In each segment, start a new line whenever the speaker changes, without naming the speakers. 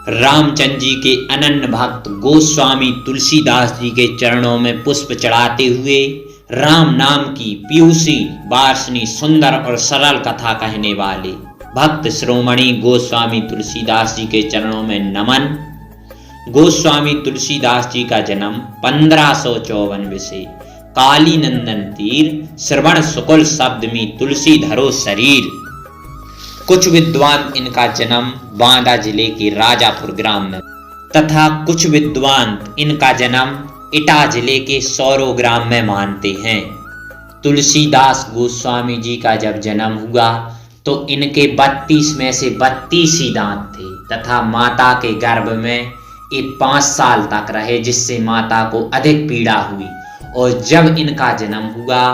रामचंद्र जी के अनन्य भक्त गोस्वामी तुलसीदास जी के चरणों में पुष्प चढ़ाते हुए राम नाम की पीयूसी वार्षणी सुंदर और सरल कथा कहने वाले भक्त श्रोमणी गोस्वामी तुलसीदास जी के चरणों में नमन। गोस्वामी तुलसीदास जी का जन्म 1554 से काली नंदन तीर श्रवण शुक्ल सप्तमी तुलसी धरो शरीर। कुछ विद्वान इनका जन्म बांदा जिले के राजापुर ग्राम में तथा कुछ विद्वान इनका जन्म इटा जिले के सौरो ग्राम में मानते हैं। तुलसीदास गोस्वामी जी का जब जन्म हुआ तो इनके 32 में से 32 ही दांत थे तथा माता के गर्भ में ये 5 साल तक रहे, जिससे माता को अधिक पीड़ा हुई। और जब इनका जन्म हुआ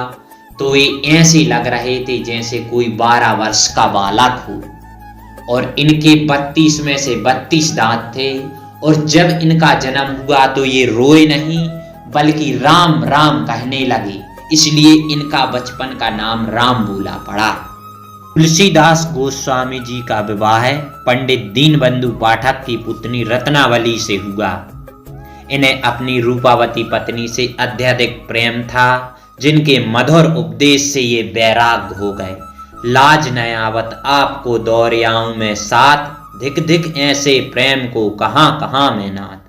तो ये ऐसे लग रहे थे जैसे कोई 12 वर्ष का बालक हो। और इनके 32 में से 32 दांत थे। और जब इनका जन्म हुआ तो ये रोए नहीं बल्कि राम राम कहने लगे, इसलिए इनका बचपन का नाम राम बोला पड़ा। तुलसीदास गोस्वामी जी का विवाह पंडित दीनबंधु पाठक की पुत्री रत्नावली से हुआ। इन्हें अपनी रूपावती पत्नी से अत्यधिक प्रेम था, जिनके मधुर उपदेश से ये वैराग्य हो गए। लाज न आवत आपको दौरियाओं में साथ, धिक धिक ऐसे प्रेम को कहां कहां में नाथ।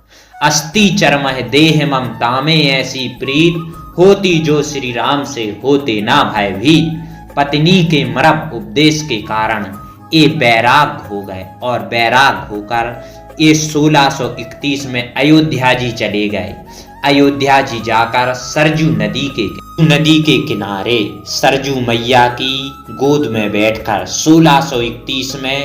अस्ति चरमह देह ममता में ऐसी प्रीत, होती जो श्री राम से होते ना भयभीत। पत्नी के मरब उपदेश के कारण ये वैराग्य हो गए और वैराग्य होकर ये 1631 में अयोध्या जी चले गए। अयोध्या जी जाकर सरजू नदी के किनारे सरजू मैया की गोद में बैठकर 1631 में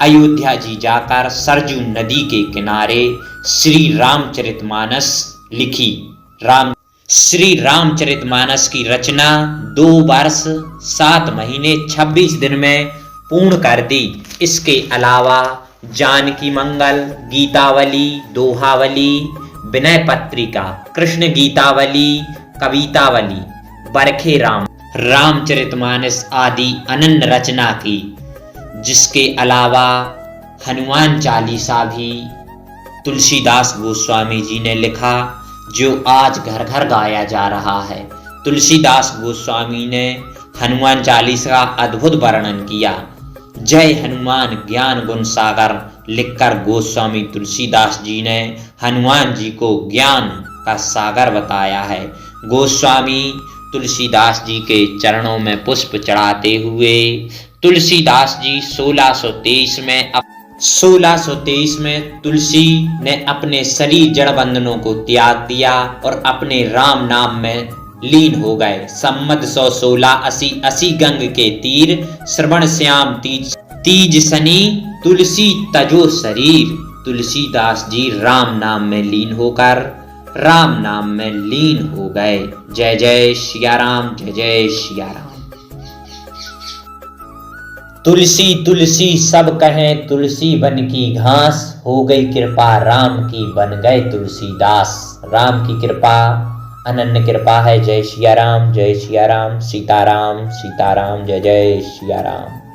अयोध्या जी जाकर सरजू नदी के किनारे श्री रामचरितमानस लिखी। श्री रामचरितमानस की रचना 2 वर्ष 7 महीने 26 दिन में पूर्ण कर दी। इसके अलावा जानकी मंगल, गीतावली, दोहावली, विनय पत्रिका, कृष्ण गीतावली, कवितावली, बरखे रामचरितमानस आदि अनन्य रचना की। जिसके अलावा हनुमान चालीसा भी तुलसीदास गोस्वामी जी ने लिखा, जो आज घर घर गाया जा रहा है। तुलसीदास गोस्वामी ने हनुमान चालीसा का अद्भुत वर्णन किया। जय हनुमान ज्ञान गुण सागर लिखकर गोस्वामी तुलसीदास जी ने हनुमान जी को ज्ञान का सागर बताया है। गोस्वामी तुलसीदास जी के चरणों में पुष्प चढ़ाते हुए तुलसीदास जी 1623 में तुलसी ने अपने शरीर जड़ बंधनों को त्याग दिया और अपने राम नाम में लीन हो गए। सम्मत 116 80 गंग के तीर श्रवण श्याम तीज शनि तुलसी तजो शरीर। तुलसीदास जी राम नाम में लीन होकर राम नाम में लीन हो गए। जय जय सिया राम, जय जय सिया राम। तुलसी तुलसी सब कहें तुलसी बन की घास, हो गई कृपा राम की बन गए तुलसीदास। राम की कृपा अनन्य कृपा है। जय सिया राम, जय सिया राम, सीताराम सीताराम, जय जय सिया राम।